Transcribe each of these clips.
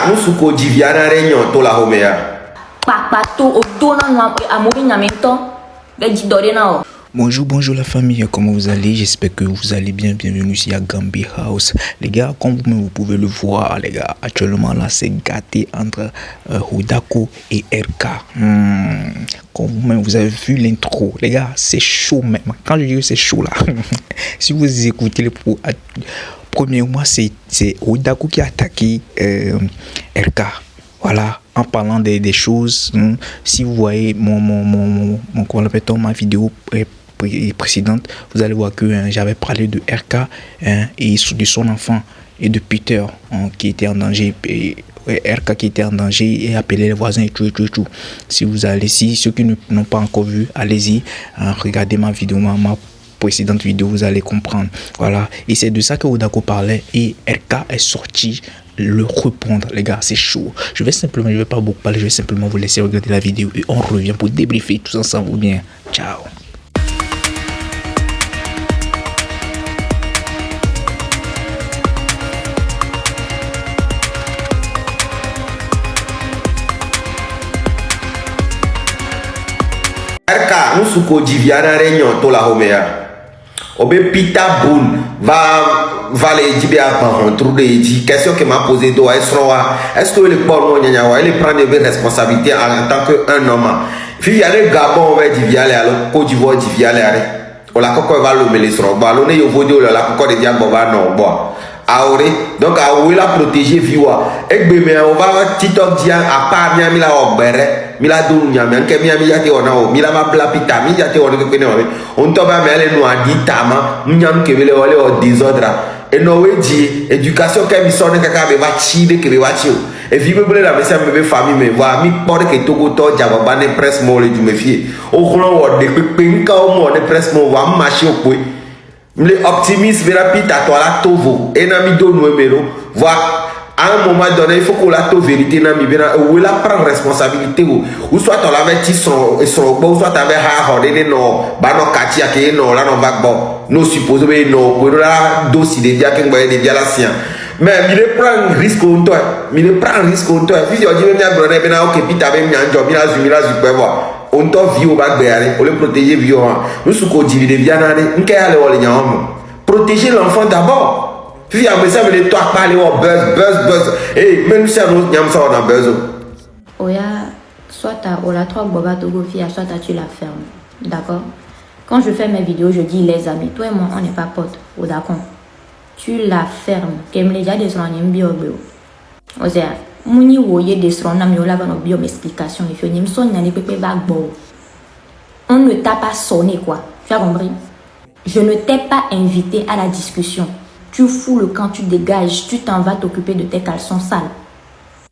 Erka, nous sommes Diviana Réunion, to la Homea. Bonjour la famille, comment vous allez? J'espère que vous allez bien. Bienvenue ici à Gambi House. Les gars, comme vous pouvez le voir, les gars, actuellement là c'est gâté entre Hodako et Erka. Comme vous avez vu l'intro, les gars, c'est chaud même. Quand je dis que c'est chaud là, si vous écoutez les premièrement, c'est Hodako qui a attaqué Erka. Voilà, en parlant des choses, si vous voyez ma vidéo précédente, vous allez voir que j'avais parlé de RK et de son enfant et de Peter qui était en danger. RK qui était en danger et appelé les voisins et tout. Si vous allez, ceux qui n'ont pas encore vu, allez-y, regardez ma vidéo, ma précédente vidéo, vous allez comprendre. Voilà, et c'est de ça que Hodako parlait et RK est sorti le répondre. Les gars, c'est chaud. Je vais pas beaucoup parler, je vais simplement vous laisser regarder la vidéo et on revient pour débriefer tous ensemble ou bien. Ciao. Erka, nous sommes Diviana Réunion, to la Homea. Obe Pita Boun va les dire à trou de dit question que m'a posé d'eau est-ce que le port il prend des responsabilités en tant qu'un homme. Puis il y a le Gabon on va dire aller à la Côte d'Ivoire dire aller on la coco va le mêler sur ba l'on est au vodio la coco de diable va non bois aure donc a où la protéger viwa et mais on va TikTok dire à part miami la obere mila dun nyame nke miami yate ona o mila ma bla pita mi yate ona ke ne on to ba mele no aditama nyam ke bele wale o désordre et no weji éducation ke mi sonne kaka be va chide ke be va chi et vive bele la mesa me famille me va mi pore ke togo to jaba ba ne presse mo le du me fie o khlon wo de pe nka o mo ne presse mo va marcher o pe le optimiste vera pita to la tovo et na mi do numéro va à un moment donné, il faut qu'on la to vérité na mi bena ou la prend responsabilité ou soit on l'avait ti son ou soit t'avais ha hodé no ba no katia ke no la no va bon no supposé mais no pour la dossier de dia ke ngba de dia la sien mais il prend risque on toi il prend risque on toi puis on dit même ya brother bena OK pita be mi anjo mi la zu pe voir on to vie au ba gbe on le protéger vie nous sous ko divide bien na nke ya le wole nyam protéger l'enfant d'abord. Puis il y a un message de toi parler au buzz. Et même si on a buzz. Oya, soit tu as 3 boba togo fia, soit tu la fermes. D'accord? Quand je fais mes vidéos, je dis les amis, toi et moi, on n'est pas potes. Oh, d'accord? Tu la fermes. Comme les gens des gens n'aiment bien bio. Osea, mouni woye des gens n'aiment bien la bio explication. Il faut n'aime son n'aime pas bagbo. On ne t'a pas sonné quoi. Tu as compris? Je ne t'ai pas invité à la discussion. Tu fous le camp, tu dégages, tu t'en vas t'occuper de tes caleçons sales.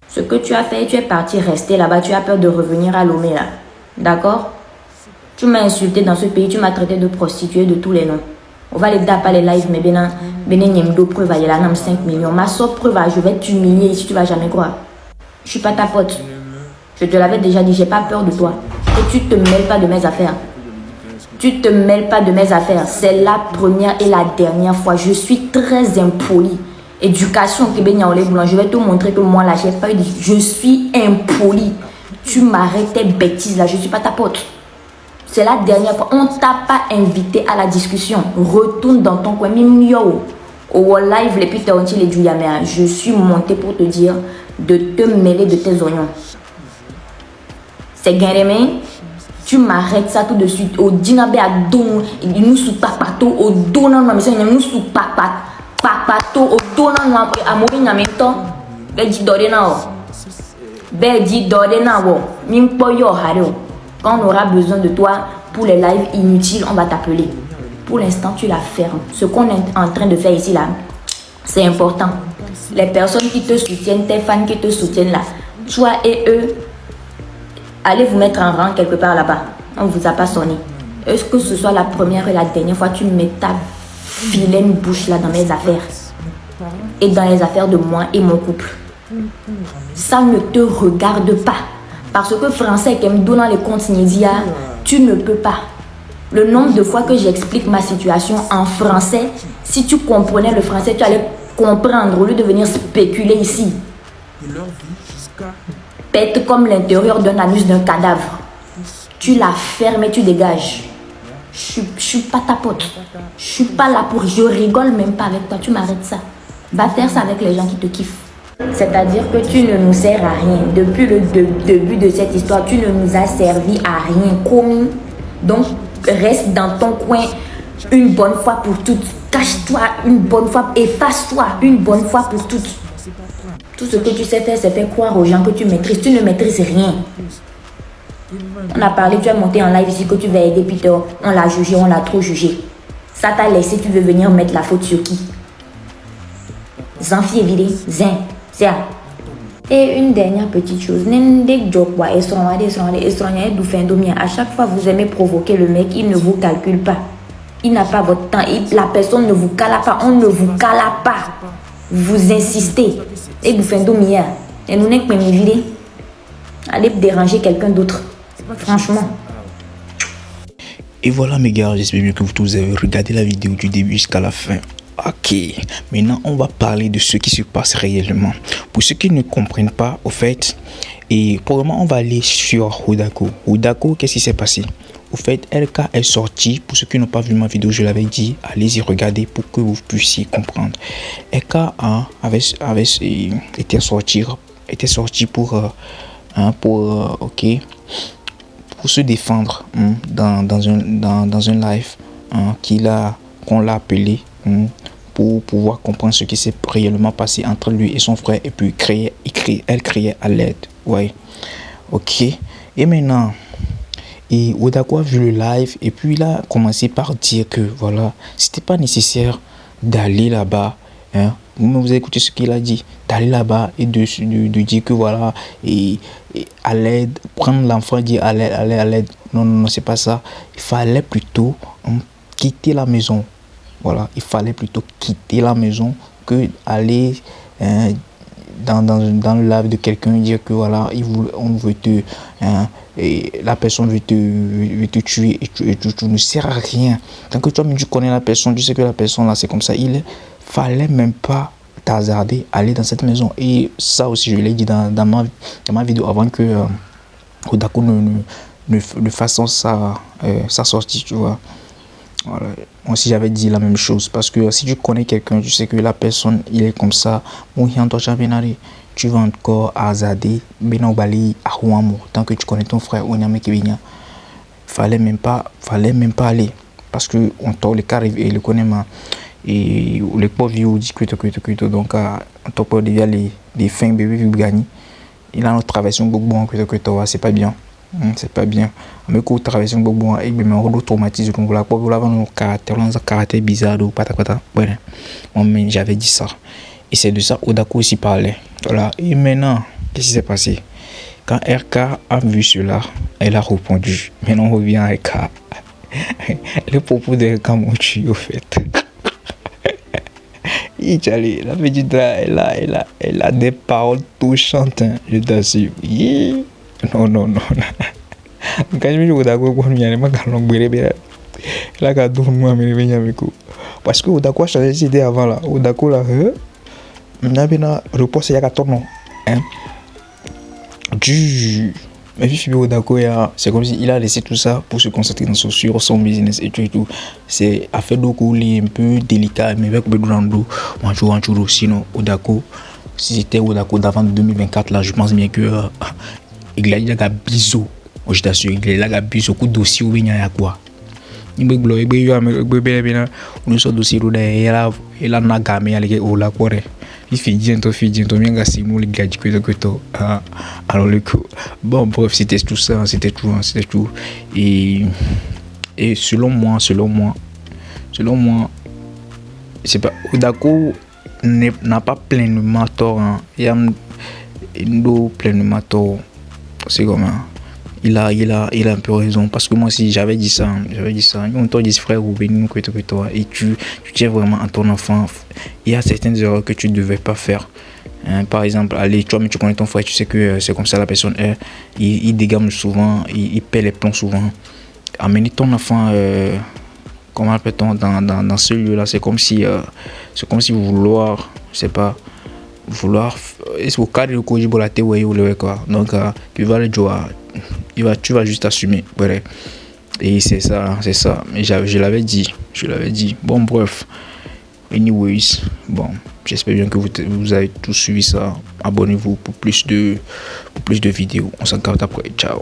Ce que tu as fait, tu es parti rester là-bas, tu as peur de revenir à Lomé là. D'accord? Tu m'as insulté dans ce pays, tu m'as traité de prostituée de tous les noms. On va les daper les lives, mais Nyemdo preuve, il y a 5 millions. Ma seule preuve, je vais t'humilier ici, tu vas jamais croire. Je suis pas ta pote. Je te l'avais déjà dit, j'ai pas peur de toi. Et tu te mêles pas de mes affaires. Tu te mêles pas de mes affaires. C'est la première et la dernière fois. Je suis très impoli. Éducation, je vais te montrer que moi là, j'ai pas eu de... Je suis impoli. Tu m'arrêtes tes bêtises là. Je suis pas ta pote. C'est la dernière fois. On t'a pas invité à la discussion. Retourne dans ton coin. Au live, les putes les Duyamea. Je suis monté pour te dire de te mêler de tes oignons. C'est gagné. Tu m'arrêtes ça tout de suite. Au dinabe à don, il nous sous papato, au donnant ma mission, il nous sous papato, au donnant ma amour, il n'y a même temps. Bedi dorena, bedi dorena, mimpoyo haro. Quand on aura besoin de toi pour les lives inutiles, on va t'appeler. Pour l'instant, tu la fermes. Ce qu'on est en train de faire ici là, c'est important. Les personnes qui te soutiennent, tes fans qui te soutiennent là, toi et eux. Allez vous mettre en rang quelque part là-bas. On ne vous a pas sonné. Est-ce que ce soit la première et la dernière fois que tu mets ta vilaine bouche là dans mes affaires et dans les affaires de moi et mon couple? Ça ne te regarde pas. Parce que français qui me donne les comptes Nidia, tu ne peux pas. Le nombre de fois que j'explique ma situation en français, si tu comprenais le français, tu allais comprendre au lieu de venir spéculer ici. pète comme l'intérieur d'un anus d'un cadavre. Tu la fermes et tu dégages. Je suis pas ta pote. Je suis pas là pour... Je rigole même pas avec toi. Tu m'arrêtes ça. Va faire ça avec les gens qui te kiffent. C'est-à-dire que tu ne nous sers à rien. Depuis le début de cette histoire, tu ne nous as servi à rien. Commis. Donc, reste dans ton coin une bonne fois pour toutes. Cache-toi une bonne fois. Efface-toi une bonne fois pour toutes. Tout ce que tu sais faire, c'est faire croire aux gens que tu maîtrises. Tu ne maîtrises rien. On a parlé, tu es monté en live ici que tu vas aider Peter. On l'a jugé, on l'a trop jugé. Ça t'a laissé, tu veux venir mettre la faute sur qui? Zanfi évidé, Zin, ça. Et une dernière petite chose. À chaque fois vous aimez provoquer le mec, il ne vous calcule pas. Il n'a pas votre temps. La personne ne vous cala pas. On ne vous cala pas. Vous insistez. Et vous faites domia. Et nous n'êtes pas évidé. Allez déranger quelqu'un d'autre. Franchement. Et voilà mes gars, j'espère bien que vous tous avez regardé la vidéo du début jusqu'à la fin. Ok, maintenant on va parler de ce qui se passe réellement. Pour ceux qui ne comprennent pas, au fait, et pour le moment on va aller sur Hodako. Hodako, qu'est-ce qui s'est passé? Au fait, LK est sorti. Pour ceux qui n'ont pas vu ma vidéo, je l'avais dit, allez-y regarder pour que vous puissiez comprendre. LK était sorti pour se défendre dans un live qu'on l'a appelé pour pouvoir comprendre ce qui s'est réellement passé entre lui et son frère, et puis elle criait à l'aide. Ouais, ok. Et maintenant, Hodako a vu le live et puis il a commencé par dire que voilà, c'était pas nécessaire d'aller là-bas. Vous avez écouté ce qu'il a dit, d'aller là-bas et de dire que voilà, et à l'aide, prendre l'enfant et dire à l'aide. Non, c'est pas ça. Il fallait plutôt quitter la maison. Voilà, il fallait plutôt quitter la maison que aller dans le live de quelqu'un et dire que voilà, on veut te... et la personne veut te tuer et tu ne sers à rien. Tant que toi-même tu connais la personne, tu sais que la personne là c'est comme ça, il fallait même pas t'hasarder aller dans cette maison. Et ça aussi je l'ai dit dans ma vidéo avant que Hodako ne fasse sa sortie, tu vois. Voilà. Moi aussi j'avais dit la même chose, parce que si tu connais quelqu'un, tu sais que la personne il est comme ça, tu vas encore hasarder tant que tu connais ton frère. Fallait même pas aller, parce que on t'a les cas et le connaît et les pauvres vieux dit que donc on t'a pas déjà les fins bébés gagner. Il a notre traversation beaucoup que c'est pas bien. C'est pas bien. Mais quand traverser beaucoup et bien on traumatise donc la pauvre là un caractère bizarre ou pata. Voilà. Moi mais j'avais dit ça. Et c'est de ça Hodako aussi parlait. Voilà. Et maintenant, qu'est-ce qui s'est passé? Quand RK a vu cela, elle a répondu. Maintenant on revient à RK. Les propos de RK m'ont tué au fait. La petite là, elle a des paroles touchantes, hein, je t'assure. Non. Quand je me dis Hodako, parce que Hodako a changé d'idée avant là. Hodako là, repose il y a 14 ans. Mais puis Hodako, c'est comme s'il a laissé tout ça pour se concentrer sur son business et tout. C'est affaire d'Oko un peu délicat, mais avec Bedoulandou, sinon Hodako, si c'était Hodako d'avant 2024 là, je pense bien que il a déjà bisou. Je t'assure, il a bisou coup dossier ou bien à quoi. Il me bloque, on sort dossier là, il a nagamé avec Ola Kore. Il fait bien, bien gassi mon les gars que alors le coup. Bon bref, c'était tout ça, c'était tout. Et selon moi, c'est pas Hodako n'a pas pleinement tort. Il y a pleinement tort. C'est comme il a un peu raison, parce que moi aussi j'avais dit ça. On t'a dit frère ou béni que toi et tu tiens vraiment à ton enfant. Il y a certaines erreurs que tu ne devais pas faire. Par exemple, allez, toi mais tu connais ton frère, tu sais que c'est comme ça la personne est. Il dégame souvent, il perd les plombs souvent. Amener ton enfant comment appelle-t-on dans ce lieu là, c'est comme si vouloir, je sais pas, vouloir est-ce au cadre de koji pour la théorie ou le quoi. Donc tu vas le jouer, tu vas juste assumer. Voilà. Et c'est ça. Mais je l'avais dit. Bon bref. Anyways, bon, j'espère bien que vous avez tous suivi ça. Abonnez-vous pour plus de vidéos. On s'en capte après. Ciao.